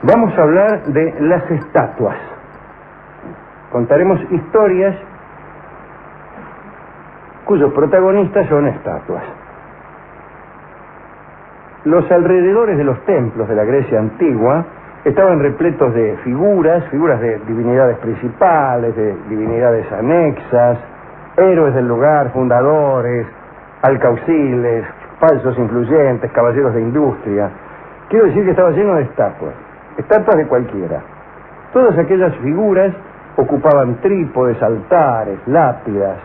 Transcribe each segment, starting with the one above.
Vamos a hablar de las estatuas. Contaremos historias cuyos protagonistas son estatuas. Los alrededores de los templos de la Grecia antigua estaban repletos de figuras de divinidades principales, de divinidades anexas, héroes del lugar, fundadores, alcauciles, falsos influyentes, caballeros de industria. Quiero decir que estaba lleno de estatuas de cualquiera. Todas aquellas figuras ocupaban trípodes, altares, lápidas.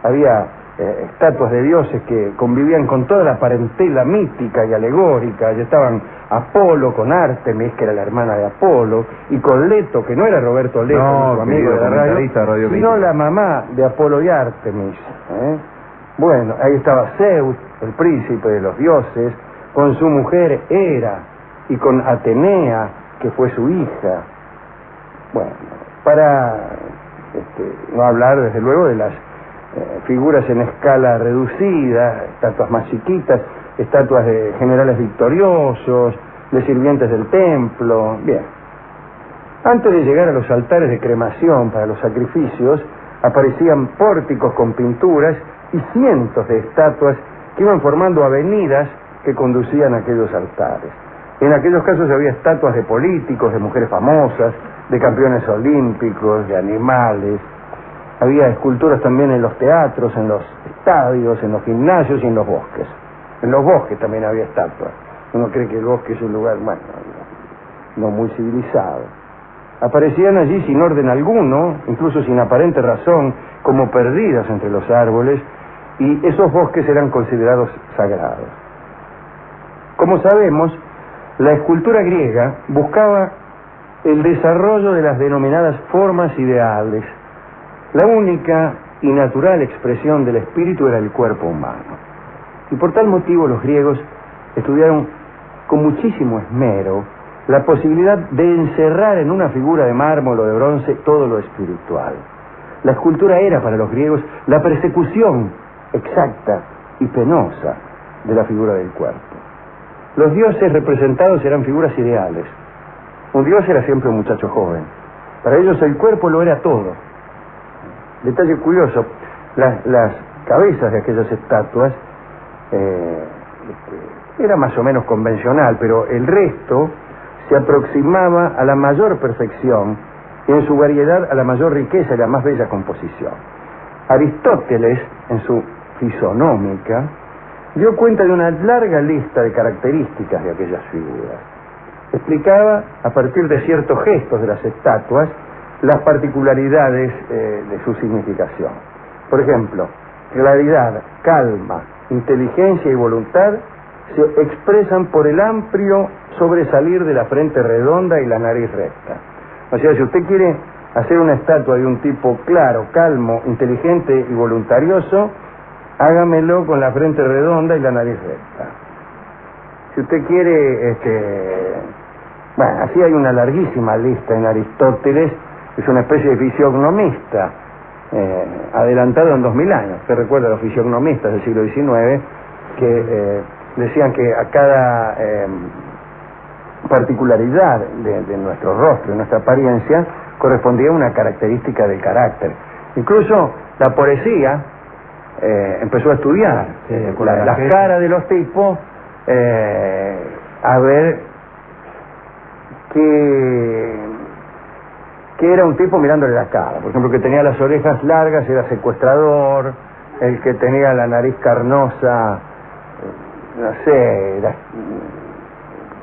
Había estatuas de dioses que convivían con toda la parentela mítica y alegórica. Y estaban Apolo con Ártemis, que era la hermana de Apolo, y con Leto, que no era Roberto Leto, su amigo de la radio, sino la mamá de Apolo y Ártemis. Bueno, ahí estaba Zeus, el príncipe de los dioses, con su mujer Hera, y con Atenea, que fue su hija. Bueno, para no hablar desde luego de las figuras en escala reducida, estatuas más chiquitas, estatuas de generales victoriosos, de sirvientes del templo. Bien, antes de llegar a los altares de cremación para los sacrificios, aparecían pórticos con pinturas y cientos de estatuas que iban formando avenidas que conducían a aquellos altares. En aquellos casos había estatuas de políticos, de mujeres famosas, de campeones olímpicos, de animales. Había esculturas también en los teatros, en los estadios, en los gimnasios y en los bosques. En los bosques también había estatuas. Uno cree que el bosque es un lugar, bueno, no muy civilizado. Aparecían allí sin orden alguno, incluso sin aparente razón, como perdidas entre los árboles, y esos bosques eran considerados sagrados. Como sabemos, la escultura griega buscaba el desarrollo de las denominadas formas ideales. La única y natural expresión del espíritu era el cuerpo humano. Y por tal motivo los griegos estudiaron con muchísimo esmero la posibilidad de encerrar en una figura de mármol o de bronce todo lo espiritual. La escultura era para los griegos la persecución exacta y penosa de la figura del cuerpo. Los dioses representados eran figuras ideales. Un dios era siempre un muchacho joven. Para ellos el cuerpo lo era todo. Detalle curioso, las cabezas de aquellas estatuas era más o menos convencional, pero el resto se aproximaba a la mayor perfección y en su variedad a la mayor riqueza y la más bella composición. Aristóteles, en su Fisonómica, dio cuenta de una larga lista de características de aquellas figuras. Explicaba, a partir de ciertos gestos de las estatuas, las particularidades de su significación. Por ejemplo, claridad, calma, inteligencia y voluntad se expresan por el amplio sobresalir de la frente redonda y la nariz recta. O sea, si usted quiere hacer una estatua de un tipo claro, calmo, inteligente y voluntarioso, hágamelo con la frente redonda y la nariz recta. Si usted quiere, bueno, así hay una larguísima lista en Aristóteles. Es una especie de fisiognomista, adelantado en 2000 años. Se recuerda a los fisiognomistas del siglo XIX que decían que a cada particularidad de nuestro rostro, de nuestra apariencia, correspondía una característica del carácter. Incluso la poesía empezó a estudiar las caras de los tipos, a ver que era un tipo mirándole la cara. Por ejemplo, el que tenía las orejas largas era secuestrador, el que tenía la nariz carnosa, no sé, era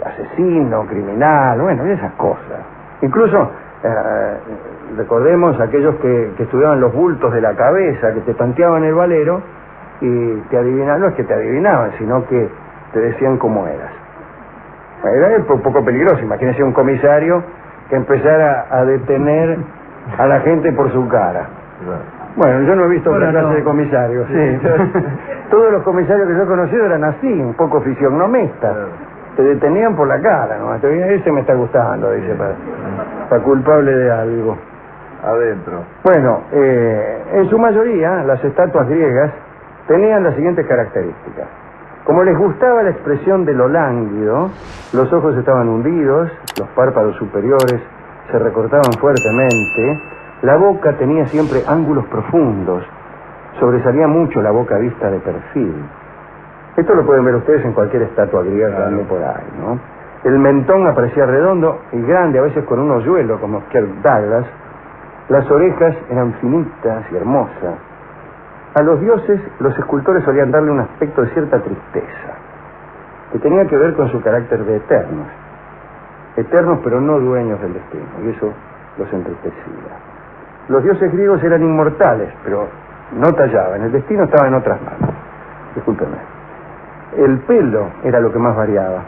asesino, criminal, bueno, y esas cosas. Incluso, recordemos aquellos que estudiaban los bultos de la cabeza, que te tanteaban el valero y te adivinaban, no es que te adivinaban, sino que te decían cómo eras. Era un poco peligroso. Imagínese un comisario que empezara a detener a la gente por su cara. Bueno, yo no he visto otra clase de comisarios. Sí. Todos los comisarios que yo he conocido eran así, un poco fisiognomistas. Te detenían por la cara, ¿no? Ese me está gustando, dice, para culpable de algo. Adentro. Bueno, en su mayoría, las estatuas griegas tenían las siguientes características. Como les gustaba la expresión de lo lánguido, los ojos estaban hundidos, los párpados superiores se recortaban fuertemente, la boca tenía siempre ángulos profundos, sobresalía mucho la boca vista de perfil. Esto lo pueden ver ustedes en cualquier estatua griega que ande por ahí, ¿no? El mentón aparecía redondo y grande, a veces con un hoyuelo, como Kirk Douglas. Las orejas eran finitas y hermosas. A los dioses, los escultores solían darle un aspecto de cierta tristeza, que tenía que ver con su carácter de eternos. Eternos, pero no dueños del destino, y eso los entristecía. Los dioses griegos eran inmortales, pero no tallaban. El destino estaba en otras manos. Discúlpeme. El pelo era lo que más variaba.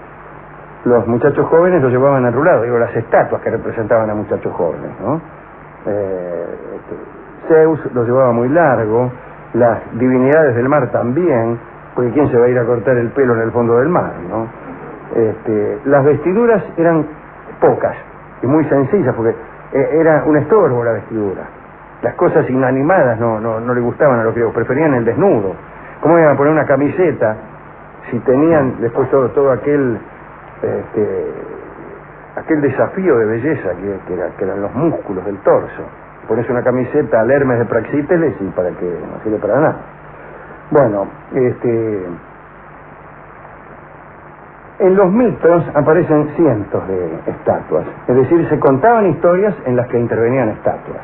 Los muchachos jóvenes lo llevaban arrulado, digo, las estatuas que representaban a muchachos jóvenes, ¿no? Zeus lo llevaba muy largo, las divinidades del mar también, porque ¿quién se va a ir a cortar el pelo en el fondo del mar, no? Las vestiduras eran pocas y muy sencillas, porque era un estorbo la vestidura. Las cosas inanimadas no le gustaban a los griegos, preferían el desnudo. ¿Cómo iban a poner una camiseta si tenían después todo aquel desafío de belleza que eran los músculos del torso? Pones una camiseta al Hermes de Praxíteles y para que no sirve para nada. Bueno, en los mitos aparecen cientos de estatuas, es decir, se contaban historias en las que intervenían estatuas.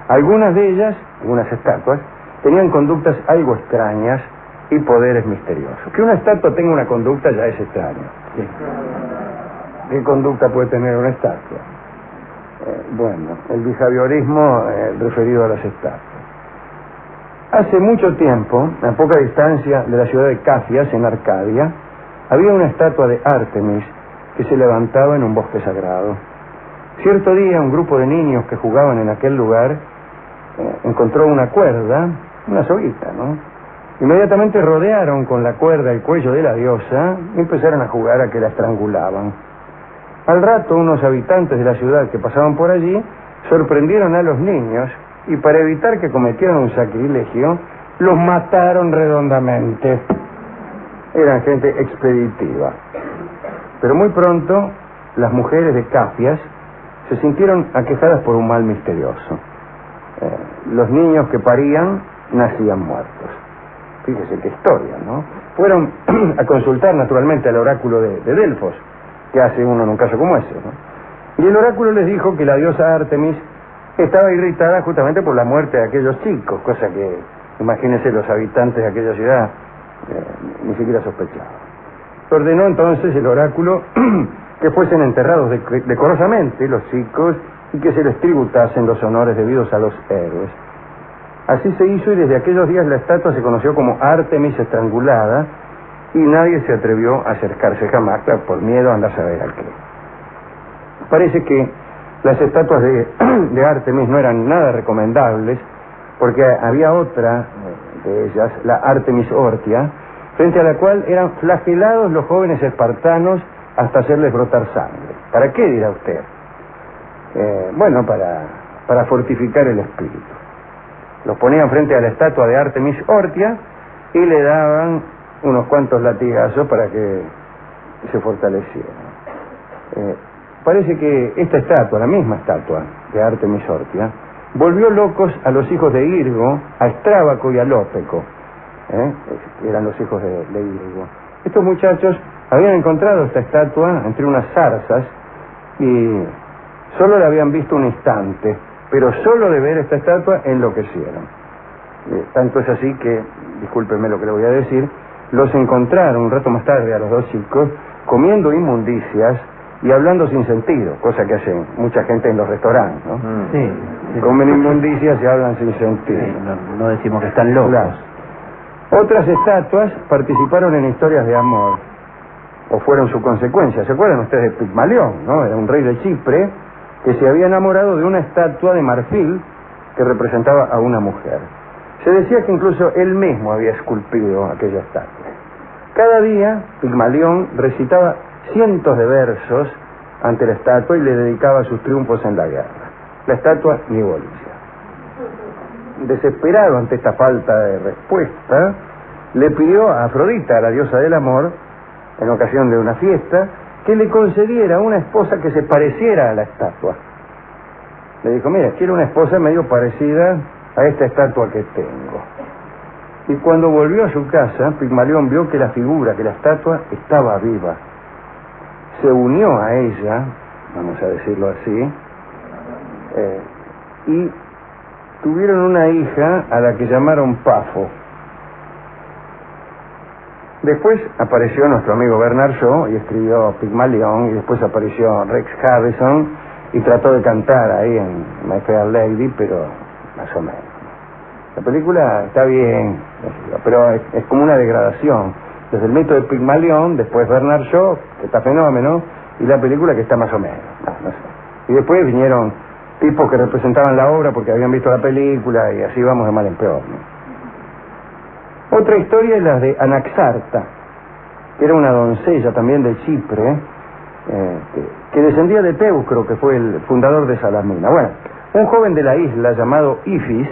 Algunas de ellas, algunas estatuas, tenían conductas algo extrañas y poderes misteriosos. Que una estatua tenga una conducta ya es extraño. ¿Sí? ¿Qué conducta puede tener una estatua? Bueno, el behaviorismo referido a las estatuas. Hace mucho tiempo, a poca distancia de la ciudad de Cafias, en Arcadia, había una estatua de Ártemis que se levantaba en un bosque sagrado. Cierto día, un grupo de niños que jugaban en aquel lugar encontró una cuerda, una soguita, ¿no? Inmediatamente rodearon con la cuerda el cuello de la diosa y empezaron a jugar a que la estrangulaban. Al rato, unos habitantes de la ciudad que pasaban por allí sorprendieron a los niños y para evitar que cometieran un sacrilegio, los mataron redondamente. Eran gente expeditiva. Pero muy pronto, las mujeres de Cafias se sintieron aquejadas por un mal misterioso. Los niños que parían nacían muertos. Fíjese qué historia, ¿no? Fueron a consultar naturalmente al oráculo de Delfos, que hace uno en un caso como ese, ¿no? Y el oráculo les dijo que la diosa Ártemis estaba irritada justamente por la muerte de aquellos chicos, cosa que, imagínense, los habitantes de aquella ciudad ni siquiera sospechaban. Ordenó entonces el oráculo que fuesen enterrados decorosamente los chicos y que se les tributasen los honores debidos a los héroes. Así se hizo y desde aquellos días la estatua se conoció como Ártemis estrangulada y nadie se atrevió a acercarse jamás, por miedo a andar a saber al qué. Parece que las estatuas de Ártemis no eran nada recomendables, porque había otra de ellas, la Ártemis Ortia, frente a la cual eran flagelados los jóvenes espartanos hasta hacerles brotar sangre. ¿Para qué, dirá usted? Bueno, para fortificar el espíritu. Los ponían frente a la estatua de Ártemis Ortia y le daban unos cuantos latigazos para que se fortaleciera. Parece que esta estatua, la misma estatua de Ártemis Ortia, volvió locos a los hijos de Irgo, a Estrábaco y a Lópeco. Eran los hijos de Irgo. Estos muchachos habían encontrado esta estatua entre unas zarzas y solo la habían visto un instante, pero solo de ver esta estatua enloquecieron. Tanto es así que, discúlpenme lo que le voy a decir, los encontraron un rato más tarde a los dos chicos comiendo inmundicias y hablando sin sentido, cosa que hacen mucha gente en los restaurantes, ¿no? Sí. Comen inmundicias y hablan sin sentido. Sí, no decimos que están locos. Claro. Otras estatuas participaron en historias de amor, o fueron su consecuencia. ¿Se acuerdan ustedes de Pigmalión, no? Era un rey de Chipre que se había enamorado de una estatua de marfil que representaba a una mujer. Se decía que incluso él mismo había esculpido aquella estatua. Cada día, Pigmalión recitaba cientos de versos ante la estatua y le dedicaba sus triunfos en la guerra. La estatua ni bolilla. Desesperado ante esta falta de respuesta, le pidió a Afrodita, la diosa del amor, en ocasión de una fiesta, que le concediera una esposa que se pareciera a la estatua. Le dijo, mira, quiero una esposa medio parecida a esta estatua que tengo. Y cuando volvió a su casa, Pigmalión vio que la figura, que la estatua, estaba viva. Se unió a ella, vamos a decirlo así, y tuvieron una hija a la que llamaron Pafo. Después apareció nuestro amigo Bernard Shaw y escribió Pigmalión, y después apareció Rex Harrison y trató de cantar ahí en My Fair Lady, pero más o menos. La película está bien, pero es como una degradación. Desde el mito de Pigmalión, después Bernard Shaw, que está fenómeno, y la película que está más o menos. No sé. Y después vinieron tipos que representaban la obra porque habían visto la película y así vamos de mal en peor, ¿no? Otra historia es la de Anaxarta, que era una doncella también de Chipre, que descendía de Teucro, que fue el fundador de Salamina. Bueno, un joven de la isla llamado Ifis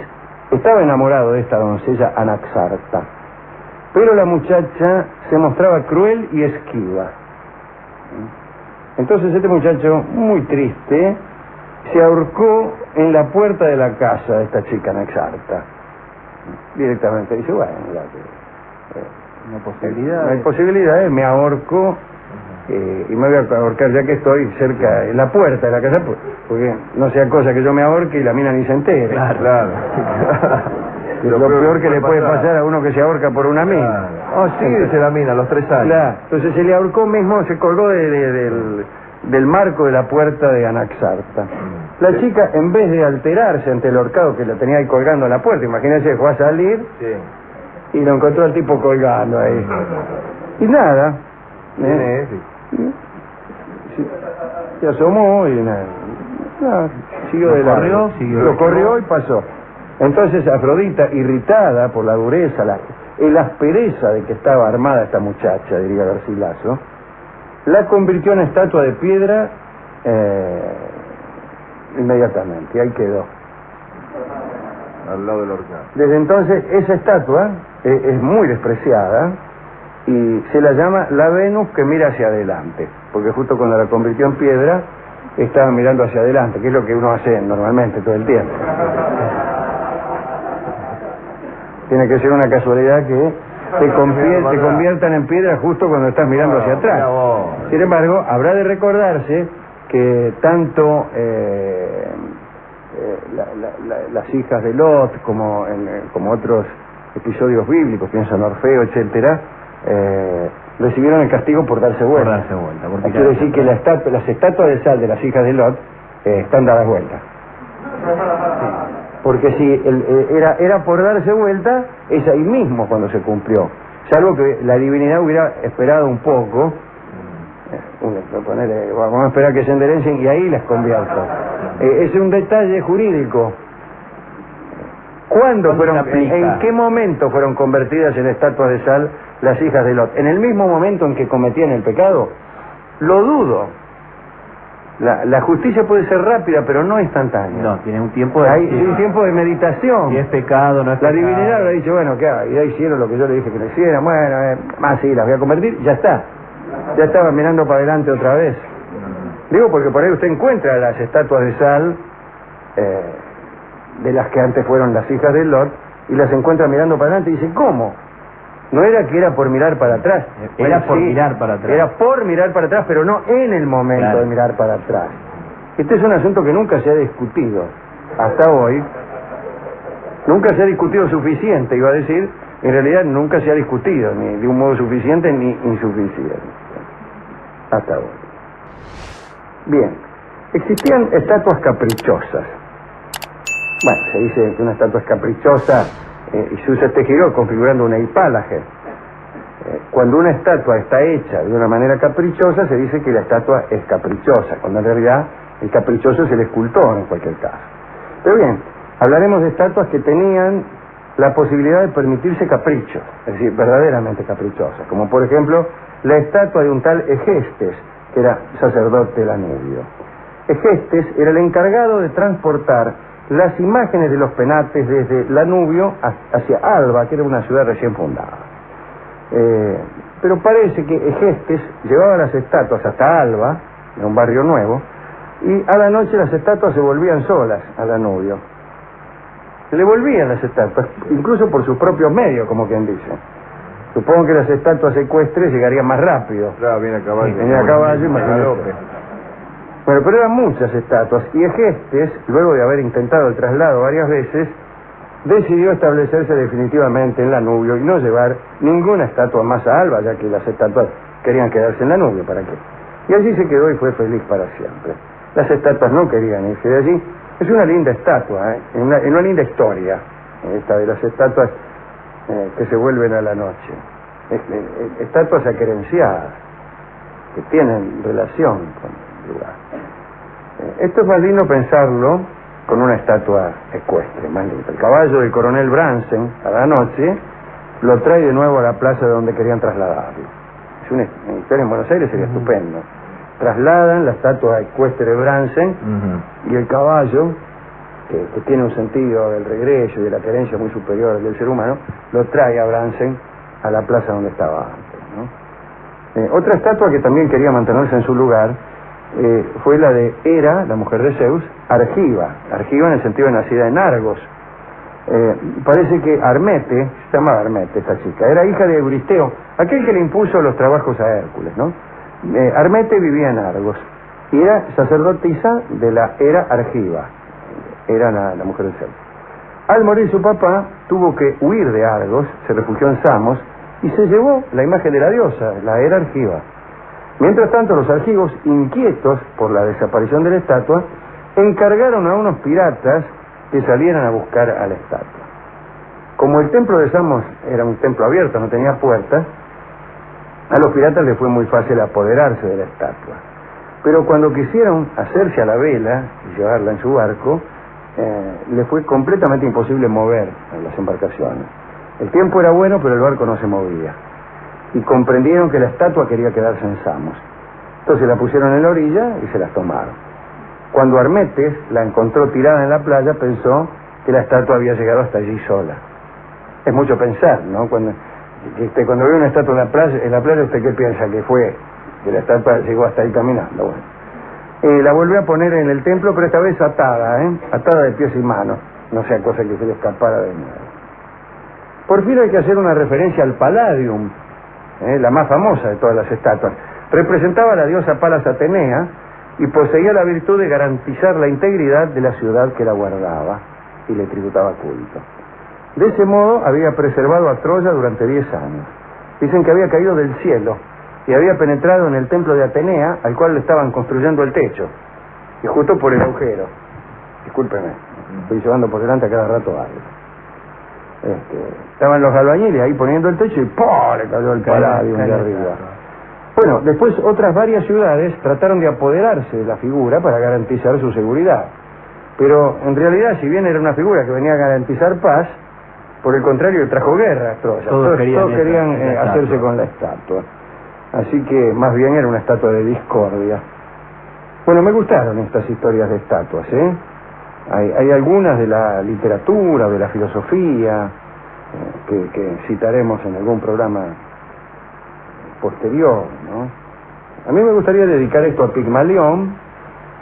estaba enamorado de esta doncella Anaxarta, pero la muchacha se mostraba cruel y esquiva. Entonces este muchacho, muy triste, se ahorcó en la puerta de la casa de esta chica Anaxarta. Directamente dice, bueno, no hay posibilidad, me ahorco y me voy a ahorcar ya que estoy cerca en la puerta de la casa, porque no sea cosa que yo me ahorque y la mina ni se entere. Claro. Es lo peor que le puede pasar a uno que se ahorca por una mina. Oh, sí, dice la mina, a los 3 años. Claro. Entonces se le ahorcó mismo, se colgó del marco de la puerta de Anaxarta. La chica, en vez de alterarse ante el ahorcado que la tenía ahí colgando en la puerta, imagínense, fue a salir y lo encontró al tipo colgando ahí. Y nada. Se asomó y nada, siguió de largo. Lo corrió y pasó. Entonces Afrodita, irritada por la dureza, la aspereza de que estaba armada esta muchacha, diría Garcilaso, la convirtió en estatua de piedra inmediatamente, y ahí quedó. Al lado del horcado. Desde entonces esa estatua es muy despreciada y se la llama la Venus que mira hacia adelante, porque justo cuando la convirtió en piedra estaba mirando hacia adelante, que es lo que uno hace normalmente todo el tiempo. Tiene que ser una casualidad que te conviertan en piedra justo cuando estás mirando hacia atrás. Sin embargo, habrá de recordarse que tanto las hijas de Lot como otros episodios bíblicos, pienso en Orfeo, etcétera, recibieron el castigo por darse vuelta. Quiere decir que las estatuas de sal de las hijas de Lot están dadas vueltas. Porque si era por darse vuelta, es ahí mismo cuando se cumplió. Salvo que la divinidad hubiera esperado un poco, vamos a esperar que se enderecen y ahí las convierto. Es un detalle jurídico. ¿Cuándo fueron, en qué momento fueron convertidas en estatuas de sal las hijas de Lot? ¿En el mismo momento en que cometían el pecado? Lo dudo. La justicia puede ser rápida, pero no instantánea. No, tiene un tiempo de... Hay un tiempo de meditación. Si es pecado, no es la pecado. divinidad habrá dicho, bueno, ¿qué hago? Ya hicieron lo que yo le dije que lo hicieran. Bueno, más sí, las voy a convertir. Ya está. Ya estaba mirando para adelante otra vez. Digo porque por ahí usted encuentra las estatuas de sal de las que antes fueron las hijas de Lot y las encuentra mirando para adelante y dice, ¿cómo? No era que era por mirar para atrás. Era por mirar para atrás. Era por mirar para atrás, pero no en el momento de mirar para atrás. Este es un asunto que nunca se ha discutido hasta hoy. Nunca se ha discutido suficiente, iba a decir. En realidad nunca se ha discutido, ni de un modo suficiente ni insuficiente. Hasta hoy. Bien. Existían estatuas caprichosas. Bueno, se dice que una estatua es caprichosa y se usa este giro configurando una hipálaje. Cuando una estatua está hecha de una manera caprichosa, se dice que la estatua es caprichosa, cuando en realidad el caprichoso es el escultor en cualquier caso. Pero bien, hablaremos de estatuas que tenían la posibilidad de permitirse caprichos, es decir, verdaderamente caprichosas, como por ejemplo la estatua de un tal Egestes, que era sacerdote del Anubio. Egestes era el encargado de transportar las imágenes de los penates desde Lanubio hacia Alba, que era una ciudad recién fundada. Pero parece que Egestes llevaba las estatuas hasta Alba, en un barrio nuevo, y a la noche las estatuas se volvían solas al Danubio. Se le volvían las estatuas, incluso por sus propios medios, como quien dice. Supongo que las estatuas ecuestres llegarían más rápido. Claro, viene a caballo. Viene a caballo, imagínate. Galope. Bueno, pero eran muchas estatuas, y Egestes, luego de haber intentado el traslado varias veces, decidió establecerse definitivamente en Danubio y no llevar ninguna estatua más a Alba, ya que las estatuas querían quedarse en Danubio, ¿para qué? Y allí se quedó y fue feliz para siempre. Las estatuas no querían irse de allí. Es una linda estatua, una linda historia, esta de las estatuas que se vuelven a la noche. Estatuas aquerenciadas, que tienen relación con el lugar. Esto es más lindo pensarlo con una estatua ecuestre, más linda. El caballo del coronel Bransen, a la noche, lo trae de nuevo a la plaza de donde querían trasladarlo. Es una historia en Buenos Aires, sería estupendo. Trasladan la estatua ecuestre de Bransen y el caballo, que tiene un sentido del regreso y de la querencia muy superior al del ser humano, lo trae a Bransen a la plaza donde estaba antes, ¿no? Otra estatua que también quería mantenerse en su lugar fue la de Hera, la mujer de Zeus, Argiva en el sentido de nacida en Argos. Parece que Armete, se llamaba Armete esta chica, era hija de Euristeo, aquel que le impuso los trabajos a Hércules, ¿no? Armete vivía en Argos y era sacerdotisa de la Hera Argiva, era la mujer de Zeus. Al morir su papá, tuvo que huir de Argos, se refugió en Samos y se llevó la imagen de la diosa, la Hera Argiva. Mientras tanto, los argivos, inquietos por la desaparición de la estatua, encargaron a unos piratas que salieran a buscar a la estatua. Como el templo de Samos era un templo abierto, no tenía puertas, a los piratas les fue muy fácil apoderarse de la estatua. Pero cuando quisieron hacerse a la vela y llevarla en su barco, les fue completamente imposible mover las embarcaciones. El tiempo era bueno, pero el barco no se movía. Y comprendieron que la estatua quería quedarse en Samos. Entonces la pusieron en la orilla y se las tomaron. Cuando Armetes la encontró tirada en la playa, pensó que la estatua había llegado hasta allí sola. Es mucho pensar, ¿no? Cuando ve una estatua en la playa, ¿usted qué piensa? Que fue que la estatua llegó hasta ahí caminando. Bueno, la volvió a poner en el templo, pero esta vez atada, atada de pies y manos, no sea cosa que se le escapara de nuevo. Por fin hay que hacer una referencia al Palladium, la más famosa de todas las estatuas. Representaba a la diosa Palas Atenea y poseía la virtud de garantizar la integridad de la ciudad que la guardaba y le tributaba culto. De ese modo había preservado a Troya durante 10 años. Dicen que había caído del cielo y había penetrado en el templo de Atenea, al cual le estaban construyendo el techo, y justo por el agujero. Discúlpeme, estoy llevando por delante a cada rato algo. Estaban los albañiles ahí poniendo el techo y ¡pum! Le cayó el Palladium de arriba. Bueno, después otras varias ciudades trataron de apoderarse de la figura para garantizar su seguridad. Pero en realidad, si bien era una figura que venía a garantizar paz, por el contrario trajo guerra a Troya. Todos querían hacerse con la estatua. Así que más bien era una estatua de discordia. Bueno, me gustaron estas historias de estatuas, ¿eh? Hay algunas de la literatura, de la filosofía, que citaremos en algún programa posterior, ¿no? A mí me gustaría dedicar esto a Pigmalión,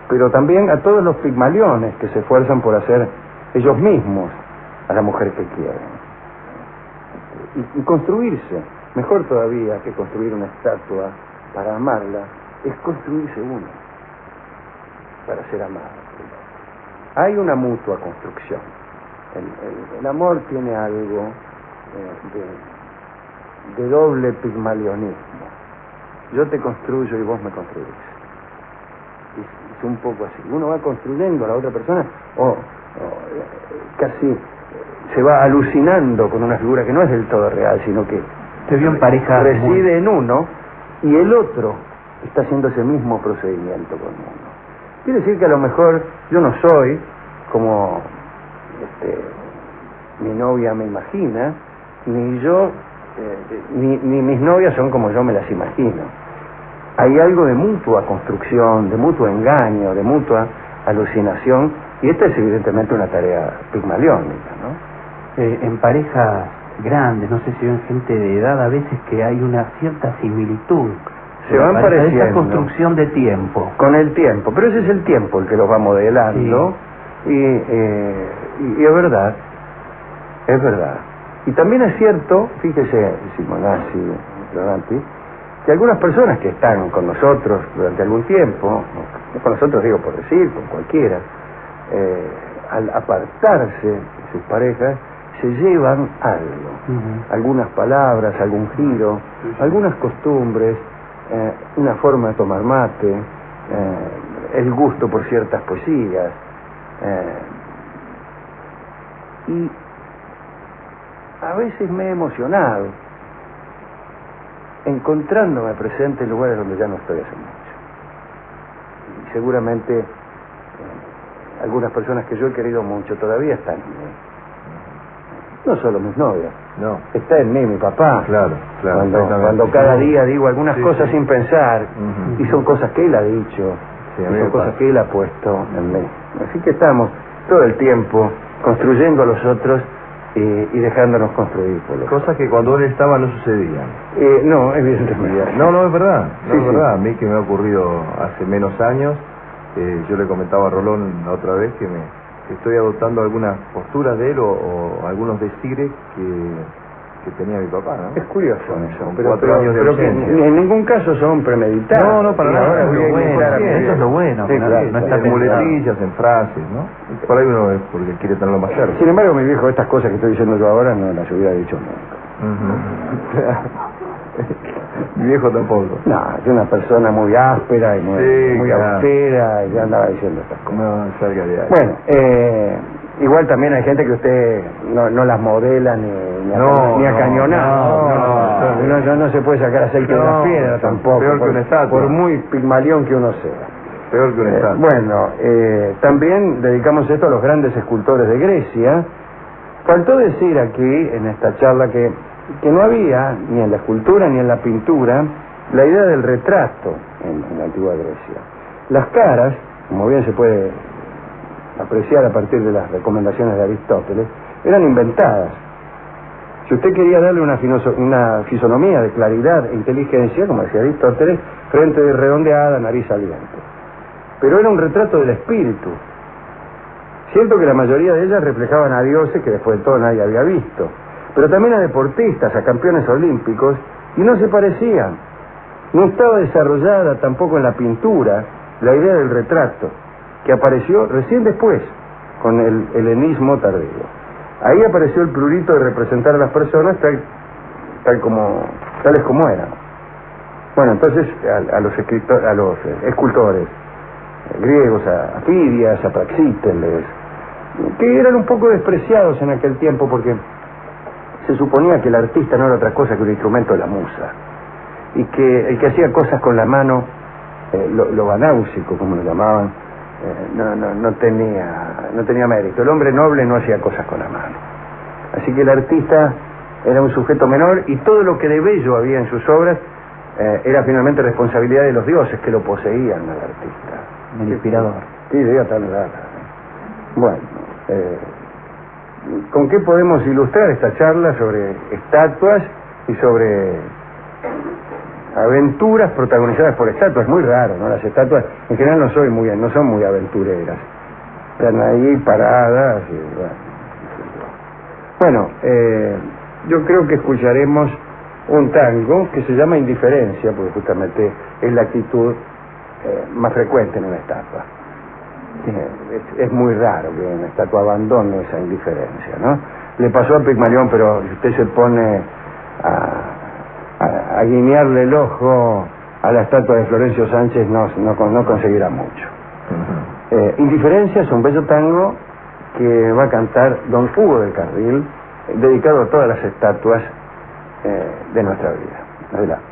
pero también a todos los pigmaliones que se esfuerzan por hacer ellos mismos a la mujer que quieren. Y construirse, mejor todavía que construir una estatua para amarla, es construirse uno para ser amado. Hay una mutua construcción. El amor tiene algo de doble pigmalionismo. Yo te construyo y vos me construís. Es un poco así. Uno va construyendo a la otra persona o casi se va alucinando con una figura que no es del todo real, sino que se vio en pareja reside en uno y el otro está haciendo ese mismo procedimiento con uno. Quiere decir que a lo mejor yo no soy como mi novia me imagina, ni yo ni mis novias son como yo me las imagino. Hay algo de mutua construcción, de mutuo engaño, de mutua alucinación, y esta es evidentemente una tarea pigmaliónica, ¿no? En parejas grandes, no sé si ven gente de edad, a veces que hay una cierta similitud. Se van Parece pareciendo. esta construcción de tiempo. Con el tiempo, pero ese es el tiempo el que los va modelando, y es verdad, es verdad. Y también es cierto, fíjese, Simonazzi, Leonati, que algunas personas que están con nosotros durante algún tiempo, no con nosotros digo por decir, con cualquiera, al apartarse de sus parejas, se llevan algo, algunas palabras, algún giro, algunas costumbres, una forma de tomar mate, el gusto por ciertas poesías, y a veces me he emocionado encontrándome presente en lugares donde ya no estoy hace mucho. Y seguramente algunas personas que yo he querido mucho todavía están en mí. No solo mis novias. No. Está en mí mi papá. Claro, claro. Cuando cada día digo algunas cosas sí. sin pensar, Ujú. y son cosas que él ha dicho, Sí, a y mí son me cosas pasa. que él ha puesto en mí. Así que estamos todo el tiempo construyendo a los otros y dejándonos construir por los otros. Cosas que cuando él estaba no sucedían. No, evidentemente. No, es verdad. No, Sí, es sí. verdad. A mí que me ha ocurrido hace menos años, yo le comentaba a Rolón la otra vez que estoy adoptando algunas posturas de él o algunos decires que tenía mi papá, ¿no? Es curioso Con eso, 4 años de pero que ausencia. en ningún caso son premeditados. No, para Y nada, ahora eso es voy a lo bueno, iniciar a- eso es lo bueno, Sí, que claro, no está en pensado. muletillas, en frases, ¿no? Por ahí uno es porque quiere tenerlo más cerca. Sin embargo, mi viejo, estas cosas que estoy diciendo yo ahora no las hubiera dicho nunca. Mi viejo tampoco. No, es una persona muy áspera y muy, Sí, muy claro. austera, y ya andaba diciendo estas cosas. No, cerca de ahí. Bueno, igual también hay gente que usted no las modela ni No, a no, cañonadas. No se puede sacar aceite de la No, piedra son tampoco. peor que por, una estatua. por muy pigmalión que uno sea. Peor que un estatua. Bueno, también dedicamos esto a los grandes escultores de Grecia. Faltó decir aquí, en esta charla, que no había, ni en la escultura ni en la pintura, la idea del retrato en la antigua Grecia. Las caras, como bien se puede apreciar a partir de las recomendaciones de Aristóteles, eran inventadas. Si usted quería darle una fisonomía de claridad e inteligencia, como decía Aristóteles, frente redondeada, nariz saliente. Pero era un retrato del espíritu. Siento que la mayoría de ellas reflejaban a dioses que después de todo nadie había visto, pero también a deportistas, a campeones olímpicos, y no se parecían. No estaba desarrollada tampoco en la pintura la idea del retrato, que apareció recién después, con el helenismo tardío. Ahí apareció el prurito de representar a las personas tales como eran. Bueno, entonces a los escultores griegos, a Fidias, a Praxíteles, que eran un poco despreciados en aquel tiempo porque se suponía que el artista no era otra cosa que un instrumento de la musa, y que el que hacía cosas con la mano, lo banáusico como lo llamaban, no tenía mérito. El hombre noble no hacía cosas con la mano. Así que el artista era un sujeto menor, y todo lo que de bello había en sus obras era finalmente responsabilidad de los dioses que lo poseían al artista. El inspirador. Sí, diga tal verdad. Bueno, ¿con qué podemos ilustrar esta charla sobre estatuas y sobre aventuras protagonizadas por estatuas? Es muy raro, ¿no? Las estatuas en general no son muy aventureras. Están ahí paradas y bueno, yo creo que escucharemos un tango que se llama Indiferencia, porque justamente es la actitud más frecuente en una estatua. Es muy raro que una estatua abandone esa indiferencia, ¿no? Le pasó a Pigmalión, pero si usted se pone a guiñarle el ojo a la estatua de Florencio Sánchez, no conseguirá mucho. Indiferencia es un bello tango que va a cantar don Hugo del Carril, dedicado a todas las estatuas de nuestra vida. Adelante.